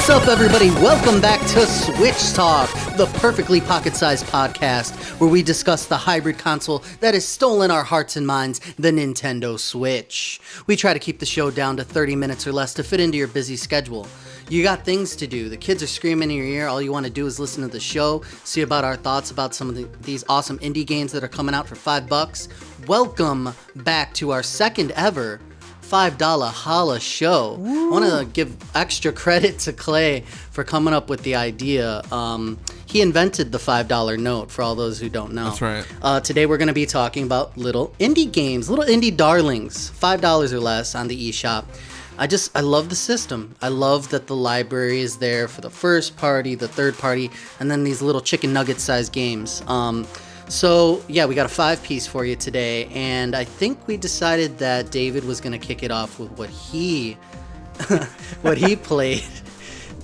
What's up, everybody? Welcome back to Switch Talk, the perfectly pocket-sized podcast where we discuss the hybrid console that has stolen our hearts and minds, the Nintendo Switch. We try to keep the show down to 30 minutes or less to fit into your busy schedule. You got things to do. The kids are screaming in your ear. All you want to do is listen to the show, see about our thoughts about some of these awesome indie games that are coming out for $5. Welcome back to our second ever $5 Holla show. I want to give extra credit to Clay for coming up with the idea. He invented the $5 note, for all those who don't know. That's right. Today we're going to be talking about little indie games, little indie darlings, $5 or less on the eShop. I love the system. I love that the library is there for the first party, the third party, and then these little chicken nugget sized games. So yeah, we got a 5-piece for you today, and I think we decided that David was going to kick it off with what he played.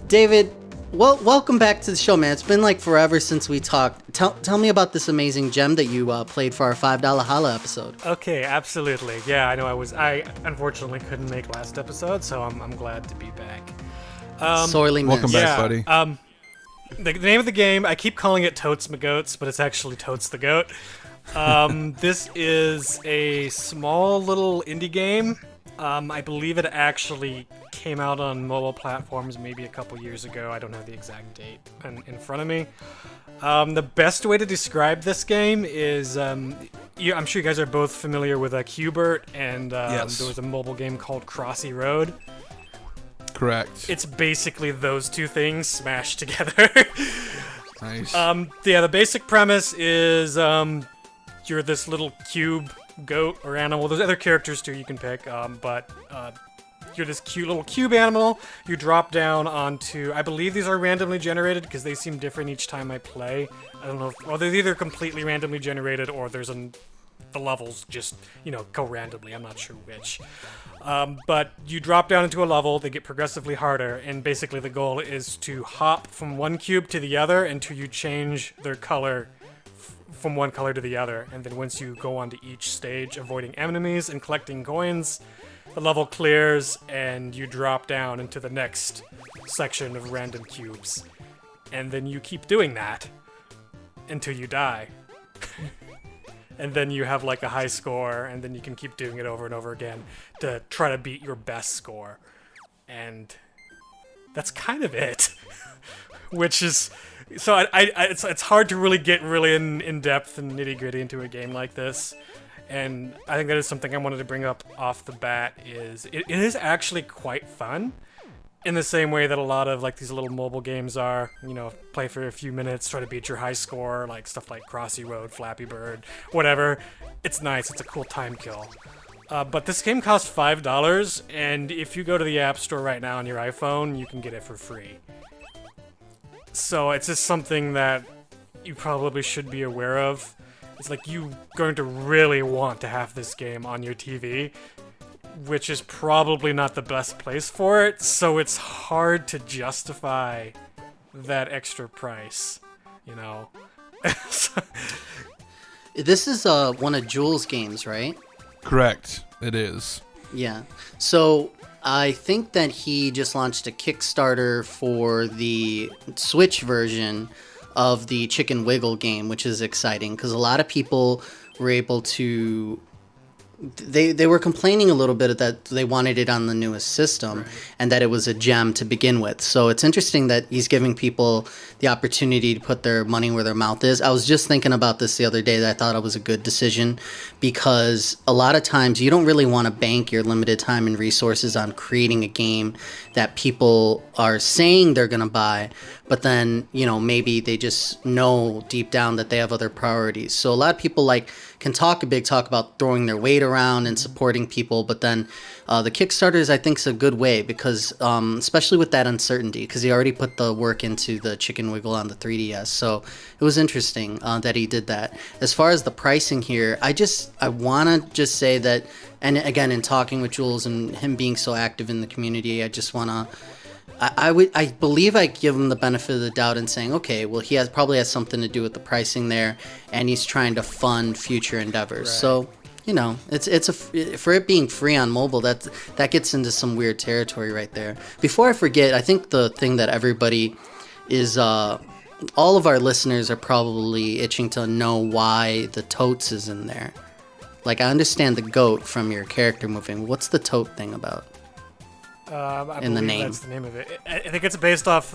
David, welcome back to the show, man. It's been like forever since we talked. Tell me about this amazing gem that you played for our $5 Holla episode. Okay, absolutely. Yeah, I know I unfortunately couldn't make last episode, so I'm glad to be back. Sorely missed. Welcome back, buddy. The name of the game, I keep calling it Totes the Goats, but it's actually Totes the Goat. This is a small little indie game. I believe it actually came out on mobile platforms maybe a couple years ago. I don't have the exact date in front of me. The best way to describe this game is, I'm sure you guys are both familiar with Qbert, and Yes. There was a mobile game called Crossy Road. Correct. It's basically those two things smashed together. Nice. The basic premise is you're this little cube goat or animal. There's other characters too you can pick, but you're this cute little cube animal. You drop down onto, I believe these are randomly generated because they seem different each time I play. I don't know if, they're either completely randomly generated or the levels just, go randomly. I'm not sure which. But you drop down into a level, they get progressively harder, and basically the goal is to hop from one cube to the other until you change their color from one color to the other. And then once you go onto each stage, avoiding enemies and collecting coins, the level clears and you drop down into the next section of random cubes. And then you keep doing that until you die. And then you have like a high score, and then you can keep doing it over and over again to try to beat your best score. And that's kind of it. Which is, so it's hard to really get really in depth and nitty gritty into a game like this. And I think that is something I wanted to bring up off the bat. Is it is actually quite fun. In the same way that a lot of like these little mobile games are, play for a few minutes, try to beat your high score, like stuff like Crossy Road, Flappy Bird, whatever. It's nice, it's a cool time kill. But this game costs $5, and if you go to the App Store right now on your iPhone, you can get it for free. So it's just something that you probably should be aware of. It's like you're going to really want to have this game on your TV, which is probably not the best place for it, so it's hard to justify that extra price, This is one of Jules' games, right? Correct. It is. Yeah. So I think that he just launched a Kickstarter for the Switch version of the Chicken Wiggle game, which is exciting because a lot of people were able to... They were complaining a little bit that they wanted it on the newest system, right, and that it was a gem to begin with. So it's interesting that he's giving people the opportunity to put their money where their mouth is. I was just thinking about this the other day that I thought it was a good decision because a lot of times you don't really want to bank your limited time and resources on creating a game that people are saying they're going to buy, but then, maybe they just know deep down that they have other priorities. So a lot of people can talk a big talk about throwing their weight around and supporting people, but then the Kickstarters, I think, is a good way because, especially with that uncertainty, because he already put the work into the Chicken Wiggle on the 3DS. So it was interesting that he did that. As far as the pricing here, I want to just say that, and again, in talking with Jules and him being so active in the community, I just want to... I believe I give him the benefit of the doubt in saying, okay, well, probably has something to do with the pricing there, and he's trying to fund future endeavors. Right. So for it being free on mobile, that gets into some weird territory right there. Before I forget, I think the thing that everybody is all of our listeners are probably itching to know why the totes is in there. Like, I understand the goat from your character moving. What's the tote thing about? I in the believe name. That's the name of it. I think it's based off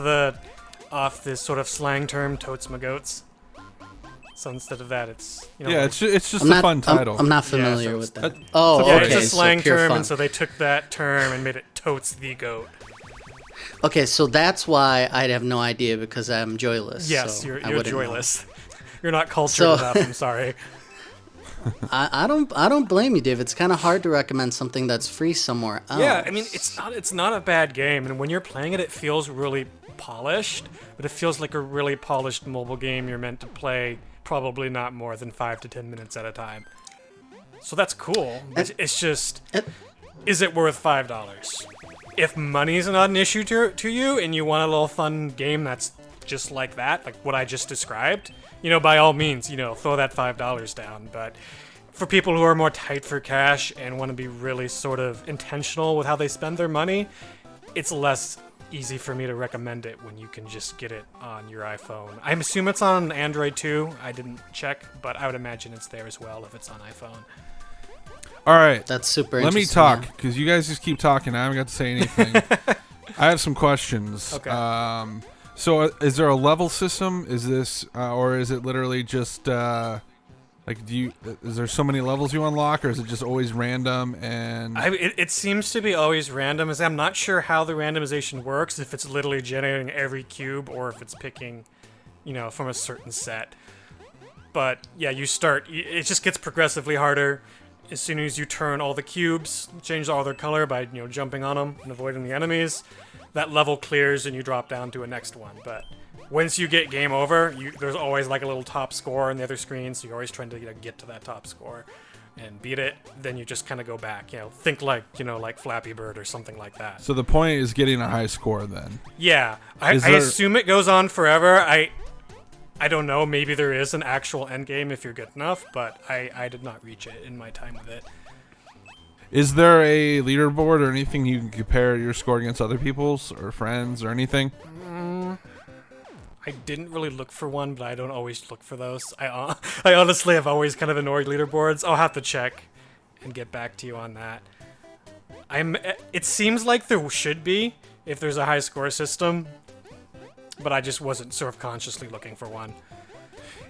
this sort of slang term, totes my goats. So instead of that, it's it's just a fun title. I'm not familiar with that. it's Okay, it's a slang so pure term, fun. and so they took that term and made it totes the goat. Okay, so that's why I'd have no idea, because I'm joyless. Yes, so you're I wouldn't know. joyless. You're not cultured So- enough. I'm sorry. I don't blame you, Dave. It's kind of hard to recommend something that's free somewhere else. Yeah, I mean it's not a bad game, and when you're playing it, it feels really polished. But it feels like a really polished mobile game you're meant to play probably not more than 5 to 10 minutes at a time. So that's cool. It's just, is it worth $5? If money's not an issue to you, and you want a little fun game that's just like that, like what I just described, by all means, throw that $5 down. But for people who are more tight for cash and want to be really sort of intentional with how they spend their money, it's less easy for me to recommend it when you can just get it on your iPhone. I assume it's on Android too. I didn't check, but I would imagine it's there as well if it's on iPhone. All right. That's super Let me interesting. talk, yeah. because you guys just keep talking. I haven't got to say anything. I have some questions. Okay. So is there a level system? Is this, or is it literally just, is there so many levels you unlock, or is it just always random? And It seems to be always random. As I'm not sure how the randomization works, if it's literally generating every cube or if it's picking, from a certain set. But yeah, it just gets progressively harder as soon as you turn all the cubes, change all their color by, jumping on them and avoiding the enemies. That level clears and you drop down to a next one. But once you get game over, there's always like a little top score on the other screen, so you're always trying to get to that top score and beat it. Then you just kind of go back, think like Flappy Bird or something like that. so the point is getting a high score then. Yeah, I assume it goes on forever. I don't know, maybe there is an actual end game if you're good enough, but I did not reach it in my time with it. Is there a leaderboard or anything you can compare your score against other people's or friends or anything? I didn't really look for one, but I don't always look for those. I honestly have always kind of ignored leaderboards. I'll have to check and get back to you on that. It seems like there should be if there's a high score system, but I just wasn't sort of consciously looking for one.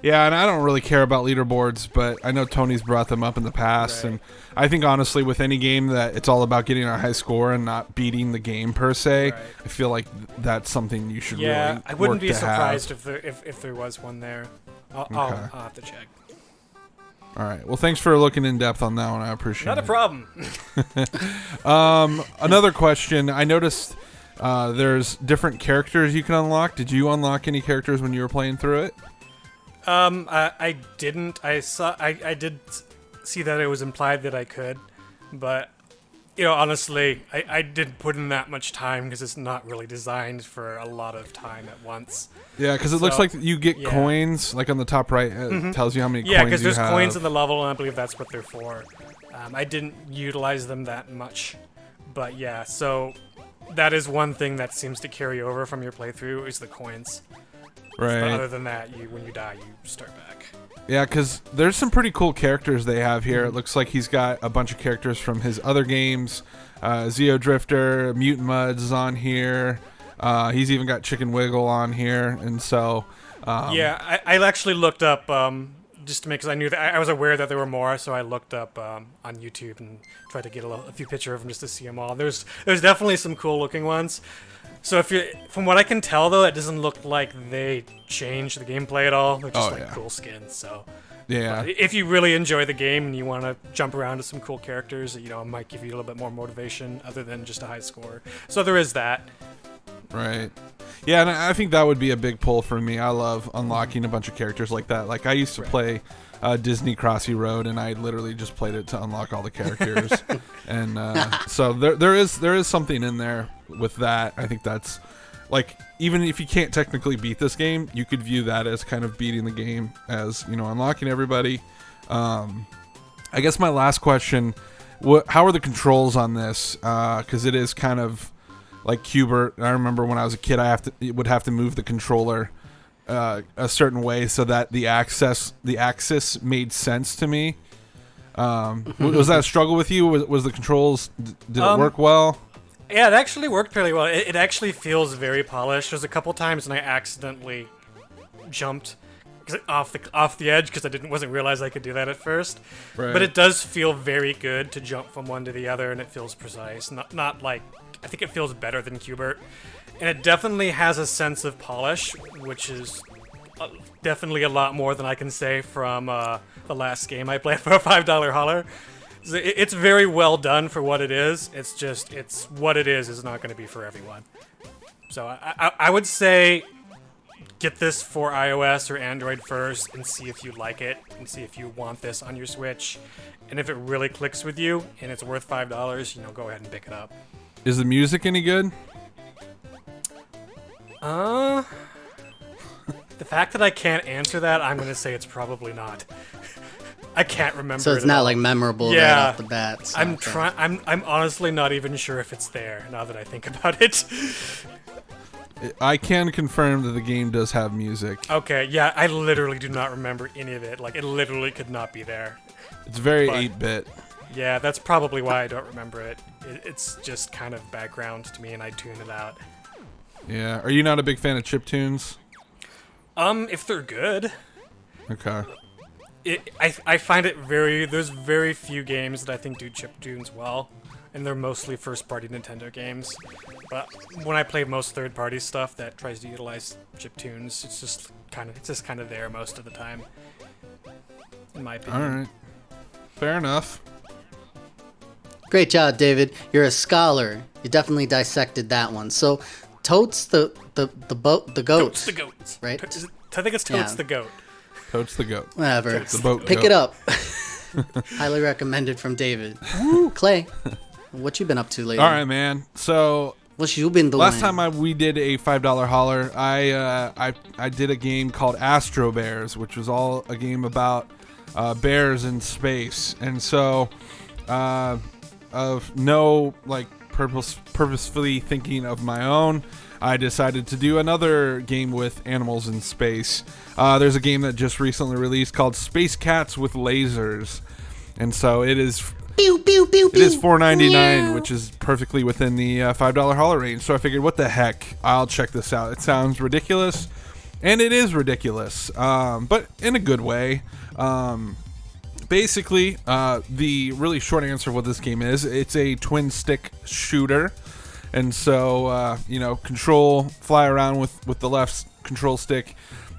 Yeah, and I don't really care about leaderboards, but I know Tony's brought them up in the past, Right. and I think honestly with any game that it's all about getting a high score and not beating the game per se, Right. I feel like that's something you should Yeah, really I wouldn't work be to surprised have. if there was one there. I'll have to check. All right. Well, thanks for looking in depth on that one. I appreciate Not it. a problem. Another question. I noticed there's different characters you can unlock. Did you unlock any characters when you were playing through it? I didn't. I did see that it was implied that I could, but honestly, I didn't put in that much time because it's not really designed for a lot of time at once. Yeah, because it looks So, like you get yeah. coins, like on the top right, it tells you how many Yeah, coins because you there's have. coins in the level, and I believe that's what they're for. I didn't utilize them that much, but yeah. So that is one thing that seems to carry over from your playthrough is the coins. But Right. other than that, when you die, you start back. Yeah, because there's some pretty cool characters they have here. It looks like he's got a bunch of characters from his other games. Zeo Drifter, Mutant Muds is on here. He's even got Chicken Wiggle on here. And so... Yeah, I actually looked up just to make, because I knew that I was aware that there were more, so I looked up on YouTube and tried to get a few pictures of them just to see them all. There's definitely some cool looking ones. So from what I can tell though, it doesn't look like they changed the gameplay at all. They're just cool skins. So yeah. but if you really enjoy the game and you want to jump around to some cool characters, it might give you a little bit more motivation other than just a high score. So there is that. Right. Yeah, and I think that would be a big pull for me. I love unlocking a bunch of characters like that. Like I used to play Disney Crossy Road, and I literally just played it to unlock all the characters. And so there is something in there with that. I think that's like, even if you can't technically beat this game, you could view that as kind of beating the game, as unlocking everybody. I guess my last question: how are the controls on this? Because it is kind of like Qbert. I remember when I was a kid, would have to move the controller a certain way so that the axis made sense to me. Was that a struggle with you? Was the controls? Did it work well? Yeah, it actually worked fairly well. It actually feels very polished. There's a couple times when I accidentally jumped off the edge because wasn't realize I could do that at first. Right. But it does feel very good to jump from one to the other, and it feels precise. Not like, I think it feels better than Qbert, and it definitely has a sense of polish, which is definitely a lot more than I can say from the last game I played for a $5 Holler. It's very well done for what it is. It's what it is not going to be for everyone. So I would say get this for iOS or Android first and see if you like it and see if you want this on your Switch. And if it really clicks with you and it's worth $5, go ahead and pick it up. Is the music any good? The fact that I can't answer that, I'm going to say it's probably not. I can't remember. So it's it not all. like memorable right off the bat. So I'm honestly not even sure if it's there now that I think about it. I can confirm that the game does have music. Okay, yeah, I literally do not remember any of it. Like, it literally could not be there. It's very 8-bit. Yeah, that's probably why I don't remember it. It's just kind of background to me, and I tune it out. Yeah. Are you not a big fan of chiptunes? If they're good. Okay. I find it there's very few games that I think do chiptunes well, and they're mostly first-party Nintendo games. But when I play most third-party stuff that tries to utilize chiptunes, it's just kind of there most of the time, in my opinion. All right. Fair enough. Great job, David. You're a scholar. You definitely dissected that one. So, Totes the goat. Totes the Goat. Right? I think it's Totes the Goat. Totes the Goat. Whatever. The boat Pick goat. it up. Highly recommended from David. Clay, what you been up to lately? All right, man. So What you been doing? last time we did a $5 Holler, I did a game called Astro Bears, which was all a game about bears in space. And so, of no purposefully thinking of my own, I decided to do another game with animals in space. There's a game that just recently released called Spacecats with lasers, and so it is. Pew, pew, pew, It is pew. $4.99, Meow. which is perfectly within the $5 Holler range. So I figured, what the heck? I'll check this out. It sounds ridiculous, and it is ridiculous, but in a good way. Basically, the really short answer of what this game is, it's a twin stick shooter. And so, fly around with the left control stick,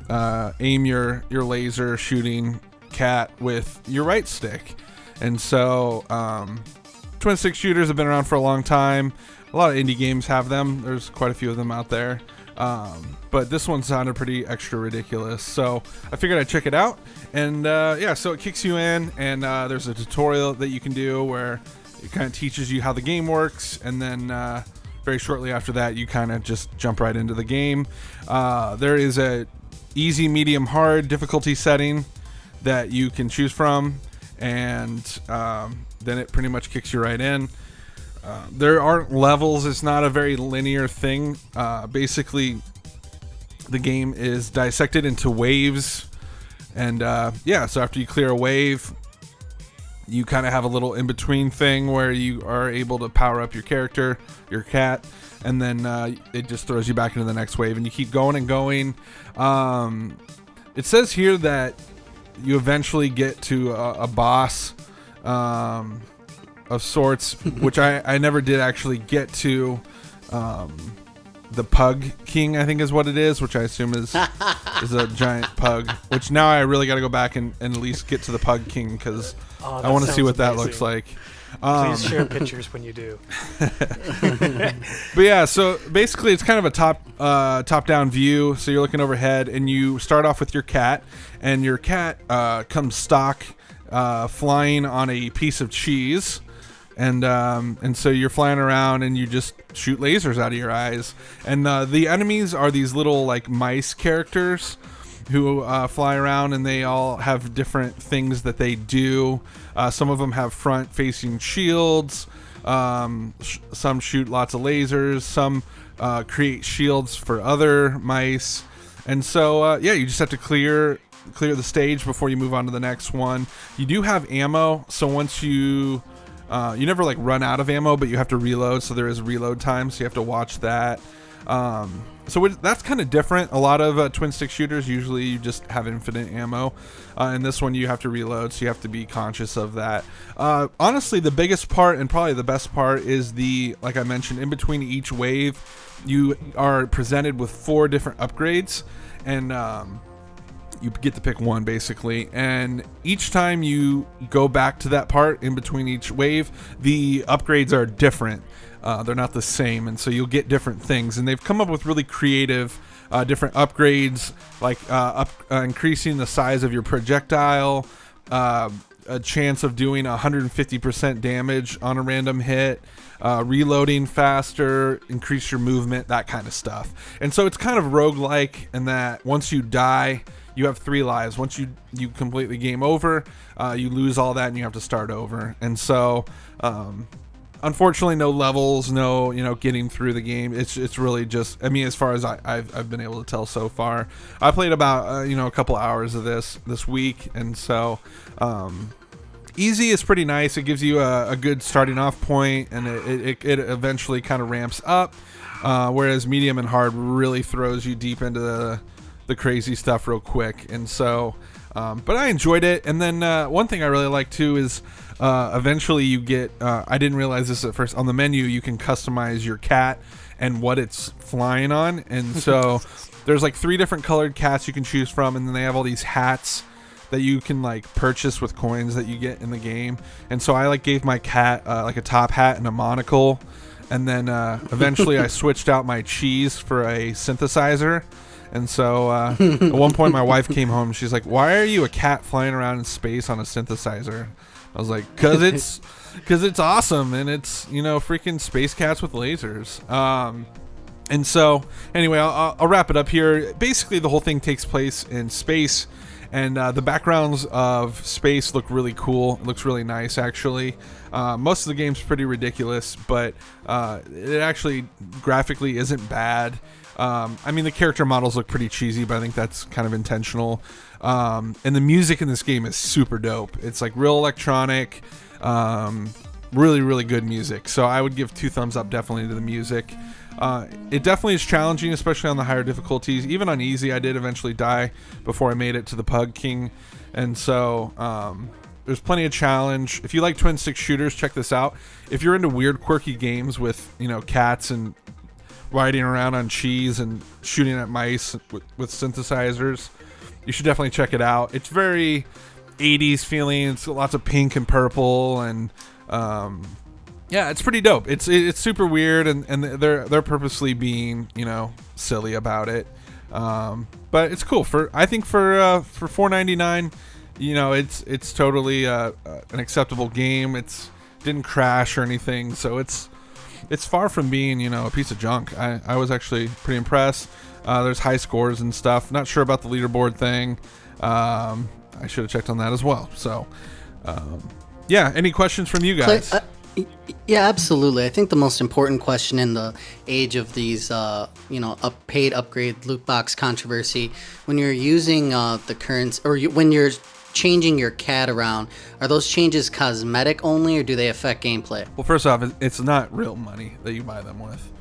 aim your laser shooting cat with your right stick. And so, twin stick shooters have been around for a long time. A lot of indie games have them. There's quite a few of them out there. But this one sounded pretty extra ridiculous. So I figured I'd check it out. And so it kicks you in, and there's a tutorial that you can do where it kind of teaches you how the game works. And then very shortly after that, you kind of just jump right into the game. There is a easy, medium, hard difficulty setting that you can choose from. And then it pretty much kicks you right in. There aren't levels. It's not a very linear thing. Basically, the game is dissected into waves. And so after you clear a wave, you kind of have a little in-between thing where you are able to power up your character, your cat, and then it just throws you back into the next wave, and you keep going and going. It says here that you eventually get to a boss of sorts, which I never did actually get to. The Pug King, I think is what it is, which I assume is a giant pug, which now I really got to go back and at least get to the Pug King, because I want to see what that looks like. Please share pictures when you do. But yeah, so basically it's kind of a top-down view. So you're looking overhead, and you start off with your cat, and your cat comes stock flying on a piece of cheese. And so you're flying around, and you just shoot lasers out of your eyes. And the enemies are these little like mice characters, who fly around, and they all have different things that they do. Some of them have front-facing shields. Some shoot lots of lasers. Some create shields for other mice. And so, you just have to clear the stage before you move on to the next one. You do have ammo, so once you never like run out of ammo, but you have to reload, so there is reload time, so you have to watch that. So that's kind of different. A lot of twin stick shooters, usually you just have infinite ammo. In this one, you have to reload, so you have to be conscious of that. Honestly, the biggest part and probably the best part is like I mentioned, in between each wave, you are presented with 4 different upgrades, and you get to pick one basically. And each time you go back to that part in between each wave, the upgrades are different. They're not the same, and so you'll get different things. And they've come up with really creative different upgrades, like increasing the size of your projectile, a chance of doing 150% damage on a random hit, reloading faster, increase your movement, that kind of stuff. And so it's kind of roguelike in that once you die, you have 3 lives. Once you completely game over, you lose all that and you have to start over. And so unfortunately, no levels, no getting through the game. It's really just, I mean, as far as I've been able to tell so far, I played about a couple hours of this week, and so easy is pretty nice. It gives you a good starting off point, and it eventually kind of ramps up, whereas medium and hard really throws you deep into the crazy stuff real quick. And so but I enjoyed it. And then one thing I really like too is eventually you get I didn't realize this at first, on the menu you can customize your cat and what it's flying on. And so there's like 3 different colored cats you can choose from, and then they have all these hats that you can like purchase with coins that you get in the game. And so I like gave my cat like a top hat and a monocle, and then eventually I switched out my cheese for a synthesizer. And so at one point my wife came home, she's like, "Why are you a cat flying around in space on a synthesizer?" I was like, "Cause it's awesome, and it's freaking space cats with lasers." And so anyway, I'll wrap it up here. Basically, the whole thing takes place in space, and the backgrounds of space look really cool. It looks really nice, actually. Most of the game's pretty ridiculous, but it actually graphically isn't bad. I mean, the character models look pretty cheesy, but I think that's kind of intentional. And the music in this game is super dope. It's like real electronic, really, really good music. So I would give 2 thumbs up definitely to the music. It definitely is challenging, especially on the higher difficulties. Even on easy, I did eventually die before I made it to the Pug King. And so there's plenty of challenge. If you like twin stick shooters, check this out. If you're into weird, quirky games with cats and riding around on cheese and shooting at mice with synthesizers, you should definitely check it out. It's very 80s feeling. It's lots of pink and purple, and it's pretty dope. It's super weird, and they're purposely being silly about it. But it's cool. I think for $4.99, it's totally an acceptable game. It's didn't crash or anything, so it's far from being a piece of junk. I was actually pretty impressed. There's high scores and stuff. Not sure about the leaderboard thing. I should have checked on that as well. So any questions from you guys? Yeah, absolutely. I think the most important question in the age of these paid upgrade loot box controversy, when you're using the currency, or when you're changing your cat around, are those changes cosmetic only, or do they affect gameplay? Well, first off, it's not real money that you buy them with.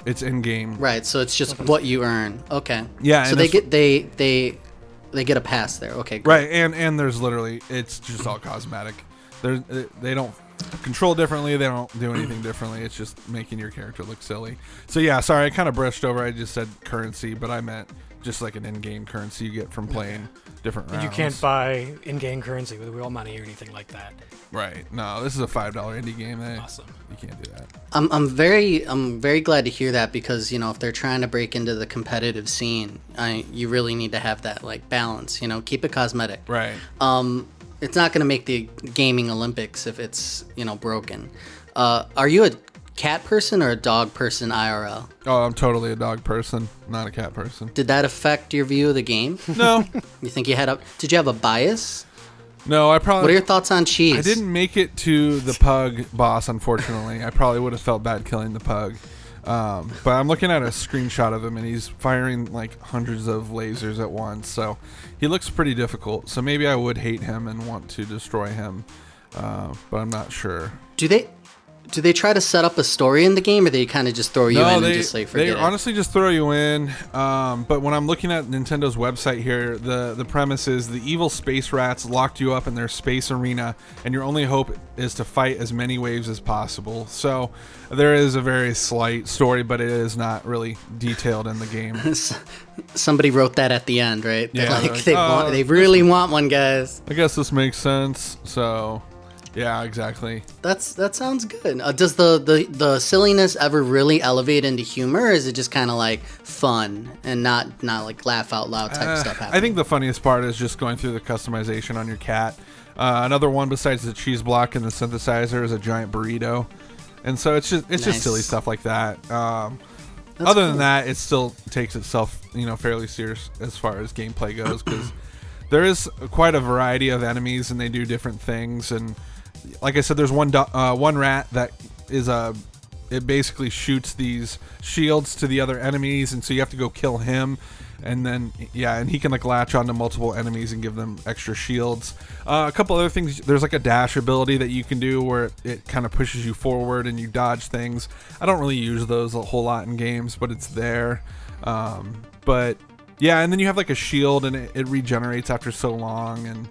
It's in-game. Right, so it's just what you earn. Okay. Yeah. So they get a pass there. Okay, great. Right, and there's literally, it's just all cosmetic. They don't control differently. They don't do anything differently. It's just making your character look silly. So yeah, sorry, I kind of brushed over. I just said currency, but I meant just like an in-game currency you get from playing different rounds. You can't buy in-game currency with real money or anything like that. Right. No, this is a $5 indie game. Awesome. You can't do that. I'm very glad to hear that, because if they're trying to break into the competitive scene, you really need to have that like balance. Keep it cosmetic. Right. It's not going to make the gaming Olympics if it's broken. Are you a cat person or a dog person IRL? Oh, I'm totally a dog person, not a cat person. Did that affect your view of the game? No. You think did you have a bias? No, I probably... What are your thoughts on cheese? I didn't make it to the pug boss, unfortunately. I probably would have felt bad killing the pug. But I'm looking at a screenshot of him, and he's firing like hundreds of lasers at once. So he looks pretty difficult. So maybe I would hate him and want to destroy him. But I'm not sure. Do they try to set up a story in the game, or they kind of just throw you in and just like forget it? They honestly just throw you in. But when I'm looking at Nintendo's website here, the premise is the evil space rats locked you up in their space arena, and your only hope is to fight as many waves as possible. So there is a very slight story, but it is not really detailed in the game. Somebody wrote that at the end, right? Yeah, they really want one, guys. I guess this makes sense. So... yeah, exactly. That sounds good. Does the silliness ever really elevate into humor, or is it just kind of like fun and not like laugh out loud type stuff happening? I think the funniest part is just going through the customization on your cat. Another one besides the cheese block and the synthesizer is a giant burrito, and so it's just silly stuff like that. Other than that, it still takes itself fairly serious as far as gameplay goes, because there is quite a variety of enemies and they do different things. And like I said, there's one rat that is it basically shoots these shields to the other enemies, and so you have to go kill him, and then and he can like latch onto multiple enemies and give them extra shields. A couple other things, there's like a dash ability that you can do where it kind of pushes you forward and you dodge things. I don't really use those a whole lot in games, but it's there. But yeah, and then you have like a shield, and it regenerates after so long, and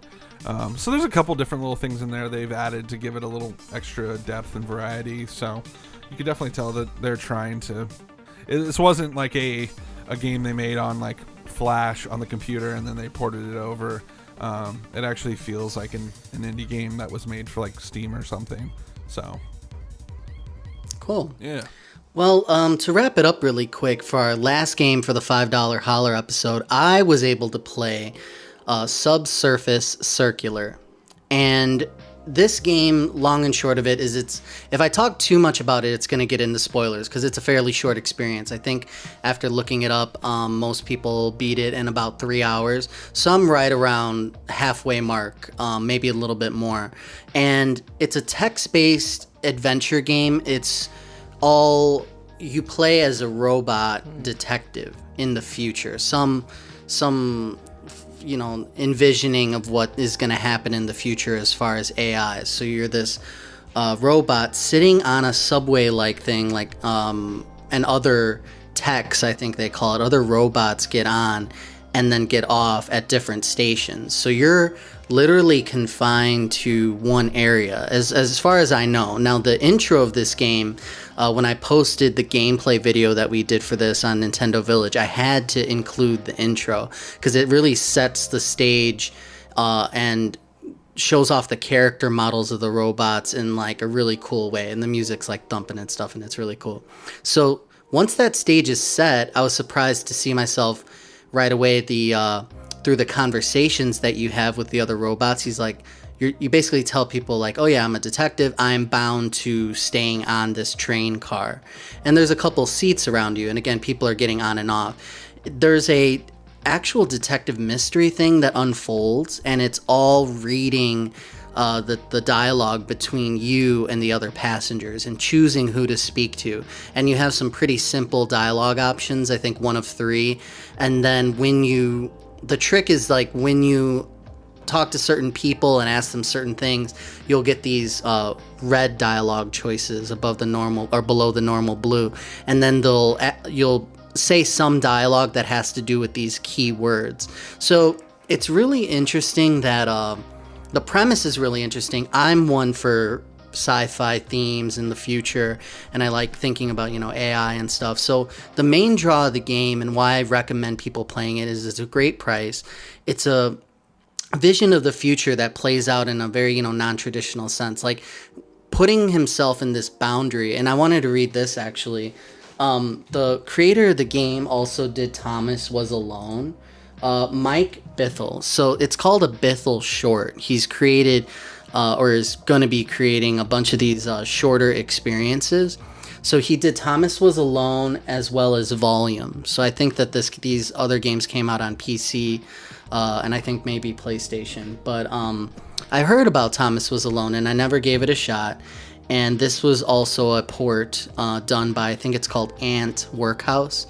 so there's a couple different little things in there they've added to give it a little extra depth and variety. So you can definitely tell that they're trying to... This wasn't like a game they made on like Flash on the computer and then they ported it over. It actually feels like an indie game that was made for like Steam or something. So cool. Yeah. Well, to wrap it up really quick, for our last game for the $5 Holler episode, I was able to play Subsurface Circular. And this game, long and short of it, is if I talk too much about it, it's going to get into spoilers, because it's a fairly short experience. I think after looking it up, most people beat it in about 3 hours. Some right around halfway mark, maybe a little bit more. And it's a text-based adventure game. It's all... you play as a robot detective in the future. Some envisioning of what is going to happen in the future as far as AI. So you're this robot sitting on a subway-like thing, like and other techs, I think they call it, other robots get on and then get off at different stations. So you're literally confined to one area, as far as I know. Now, the intro of this game, when I posted the gameplay video that we did for this on Nintendo Village, I had to include the intro because it really sets the stage and shows off the character models of the robots in like a really cool way, and the music's like thumping and stuff, and it's really cool. So once that stage is set, I was surprised to see myself right away through the conversations that you have with the other robots. He's like, you basically tell people like, oh yeah, I'm a detective, I'm bound to staying on this train car, and there's a couple seats around you, and again, people are getting on and off. There's a actual detective mystery thing that unfolds, and it's all reading the dialogue between you and the other passengers and choosing who to speak to. And you have some pretty simple dialogue options, I think 1 of 3. And then the trick is like when you talk to certain people and ask them certain things, you'll get these red dialogue choices above the normal or below the normal blue. And then you'll say some dialogue that has to do with these key words. So it's really interesting that the premise is really interesting. I'm one for sci-fi themes in the future, and I like thinking about AI and stuff. So the main draw of the game, and why I recommend people playing it, is it's a great price. It's a vision of the future that plays out in a very non-traditional sense, like putting himself in this boundary. And I wanted to read this actually. The creator of the game also did Thomas Was Alone. Mike Bithell. So it's called a Bithell short. He's created or is going to be creating a bunch of these shorter experiences. So he did Thomas Was Alone as well as Volume. So I think that these other games came out on PC, and I think maybe PlayStation. But I heard about Thomas Was Alone, and I never gave it a shot. And this was also a port done by, I think it's called Ant Workhouse,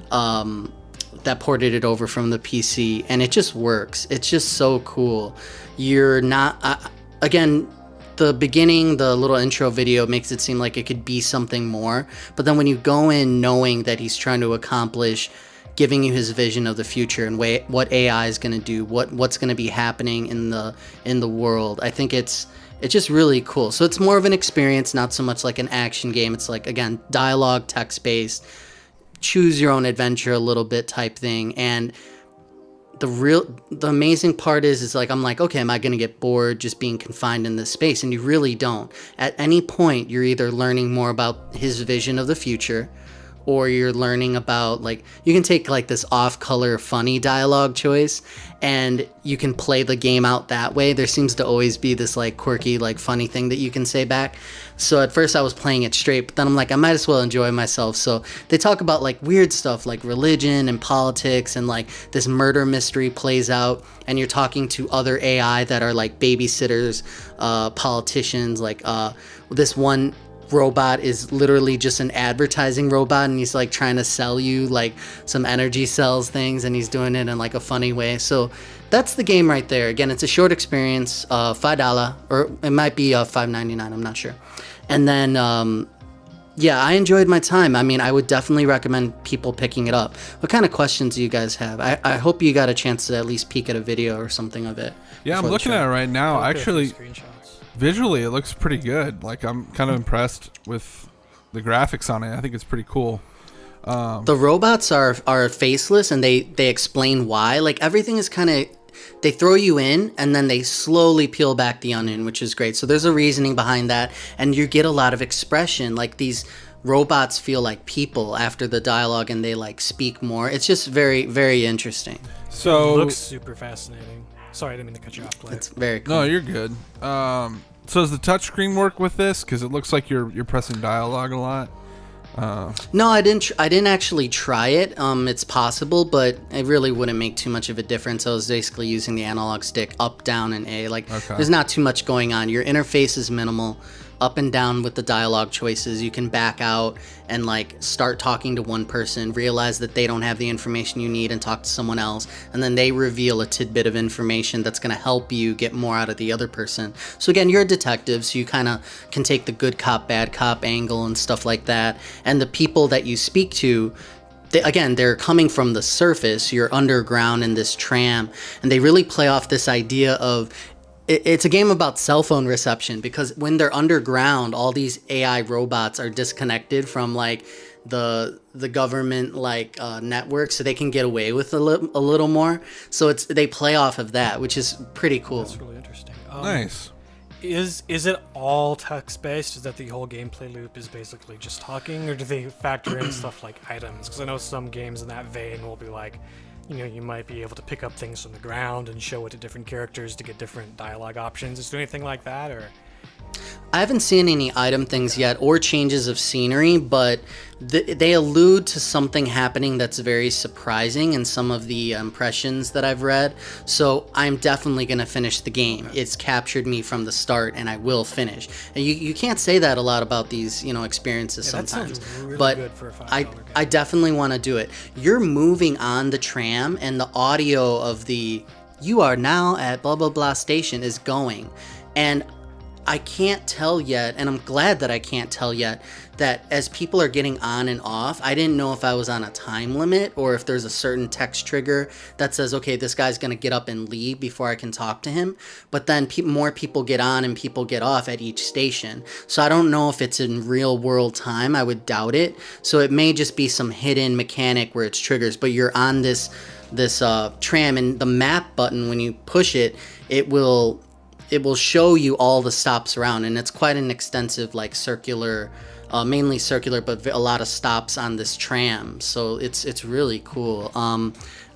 that ported it over from the PC, and it just works. It's just so cool. You're not, again, the beginning, the little intro video makes it seem like it could be something more, but then when you go in knowing that he's trying to accomplish giving you his vision of the future and what AI is going to do, what's going to be happening in the world, I think it's just really cool. So it's more of an experience, not so much like an action game. It's like, again, dialogue, text-based, choose your own adventure a little bit type thing. And the amazing part is like, I'm like, okay, am I going to get bored just being confined in this space? And you really don't. At any point, you're either learning more about his vision of the future, or you're learning about, like, you can take like this off-color funny dialogue choice and you can play the game out that way. There seems to always be this like quirky, like funny thing that you can say back. So at first I was playing it straight, but then I'm like, I might as well enjoy myself. So they talk about like weird stuff like religion and politics, and like this murder mystery plays out, and you're talking to other AI that are like babysitters, politicians, like this one robot is literally just an advertising robot, and he's like trying to sell you like some energy cells things, and he's doing it in like a funny way. So that's the game right there. Again, it's a short experience, $5, or it might be $5.99, I'm not sure. And then yeah, I enjoyed my time. I mean, I would definitely recommend people picking it up. What kind of questions do you guys have? I hope you got a chance to at least peek at a video or something of it. Yeah, I'm looking at it right now. Actually, visually, it looks pretty good. Like, I'm kind of impressed with the graphics on it. I think it's pretty cool. The robots are faceless, and they explain why. Like, everything is kind of, they throw you in, and then they slowly peel back the onion, which is great. So there's a reasoning behind that, and you get a lot of expression. Like, these robots feel like people after the dialogue, and they like speak more. It's just very, very interesting. So it looks super fascinating. Sorry, I didn't mean to cut you off, Claire. It's very cool. No, you're good. So does the touchscreen work with this? Because it looks like you're pressing dialogue a lot. No, I didn't actually try it. It's possible, but it really wouldn't make too much of a difference. I was basically using the analog stick up, down, and A. Like, there's not too much going on. Your interface is minimal. Up and down with the dialogue choices. You can back out and like start talking to one person, realize that they don't have the information you need, and talk to someone else, and then they reveal a tidbit of information that's going to help you get more out of the other person. So again, you're a detective, so you kind of can take the good cop, bad cop angle and stuff like that. And the people that you speak to, they're coming from the surface. You're underground in this tram, and they really play off this idea of, it's a game about cell phone reception, because when they're underground, all these AI robots are disconnected from like the government like network, so they can get away with a little more. So they play off of that, which is pretty cool. That's really interesting. Nice. Is it all text based? Is that the whole gameplay loop is basically just talking, or do they factor in stuff like items? Because I know some games in that vein will be like, you know, you might be able to pick up things from the ground and show it to different characters to get different dialogue options. Is there anything like that, or? I haven't seen any item things yet or changes of scenery, but they allude to something happening that's very surprising in some of the impressions that I've read. So I'm definitely going to finish the game. It's captured me from the start, and I will finish. And you can't say that a lot about these, you know, experiences sometimes. That sounds really but good for a $5 game. I definitely want to do it. You're moving on the tram, and the audio of the "you are now at blah blah blah station" is going, and I can't tell yet, and I'm glad that I can't tell yet, that as people are getting on and off, I didn't know if I was on a time limit or if there's a certain text trigger that says, okay, this guy's going to get up and leave before I can talk to him. But then more people get on and people get off at each station. So I don't know if it's in real world time. I would doubt it. So it may just be some hidden mechanic where it's triggers, but you're on this tram, and the map button, when you push it, it will show you all the stops around, and it's quite an extensive, like, circular, mainly circular, but a lot of stops on this tram. So it's really cool.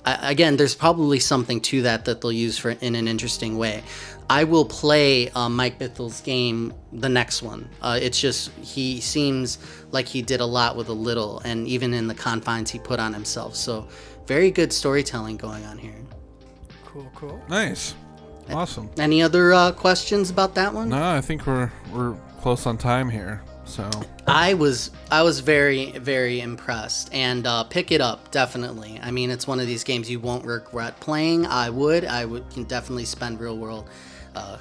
Again, there's probably something to that they'll use in an interesting way. I will play Mike Bithel's game, the next one. It's just, he seems like he did a lot with a little, and even in the confines he put on himself. So very good storytelling going on here. Cool. Nice. Awesome. Any other questions about that one? No, I think we're close on time here. So I was very, very impressed, and pick it up, definitely. I mean, it's one of these games you won't regret playing. I would can definitely spend real world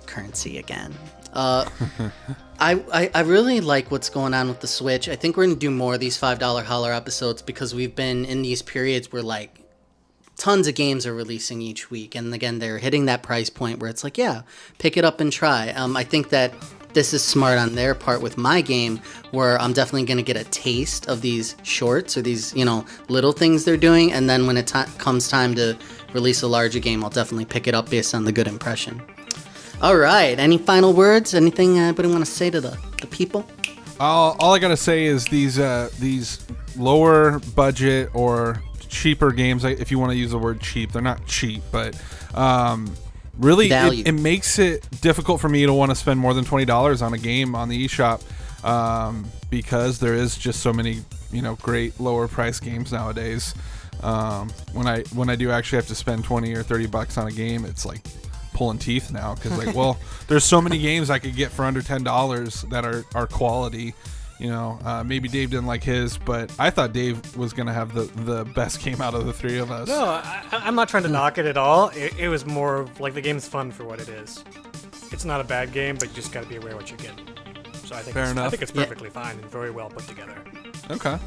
currency again. I really like what's going on with the Switch. I think we're gonna do more of these $5 Holler episodes, because we've been in these periods where like tons of games are releasing each week, and again, they're hitting that price point where it's like, yeah, pick it up and try. I think that this is smart on their part with my game, where I'm definitely going to get a taste of these shorts or these, little things they're doing, and then when it comes time to release a larger game, I'll definitely pick it up based on the good impression. All right, any final words? Anything anybody want to say to the people? all I gotta say is these lower budget or cheaper games, if you want to use the word cheap, they're not cheap, but really it makes it difficult for me to want to spend more than $20 on a game on the eShop, because there is just so many great lower price games nowadays. When I do actually have to spend 20 or 30 bucks on a game, it's like pulling teeth now, because like, well, there's so many games I could get for under $10 that are quality. Maybe Dave didn't like his, but I thought Dave was going to have the best game out of the three of us. No, I'm not trying to knock it at all. It was more of, like, the game's fun for what it is. It's not a bad game, but you just got to be aware of what you're getting. So I think it's perfectly fine and very well put together. Okay.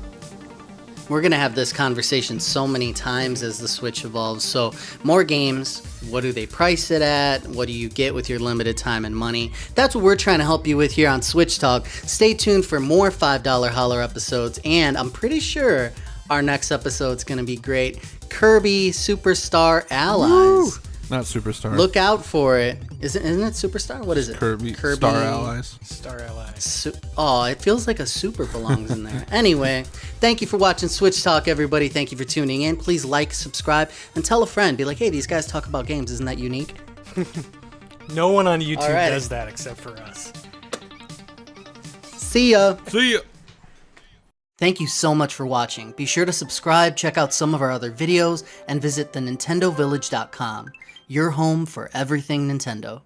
We're going to have this conversation so many times as the Switch evolves. So more games, what do they price it at? What do you get with your limited time and money? That's what we're trying to help you with here on Switch Talk. Stay tuned for more $5 Holler episodes, and I'm pretty sure our next episode's going to be great. Kirby Superstar Allies. Woo! Not Superstar. Look out for it. Isn't it Superstar? What is it? Kirby Star Allies. Star Allies. It feels like a super belongs in there. Anyway, thank you for watching Switch Talk, everybody. Thank you for tuning in. Please like, subscribe, and tell a friend. Be like, hey, these guys talk about games. Isn't that unique? No one on YouTube does that except for us. See ya. See ya. Thank you so much for watching. Be sure to subscribe, check out some of our other videos, and visit thenintendovillage.com. Your home for everything Nintendo.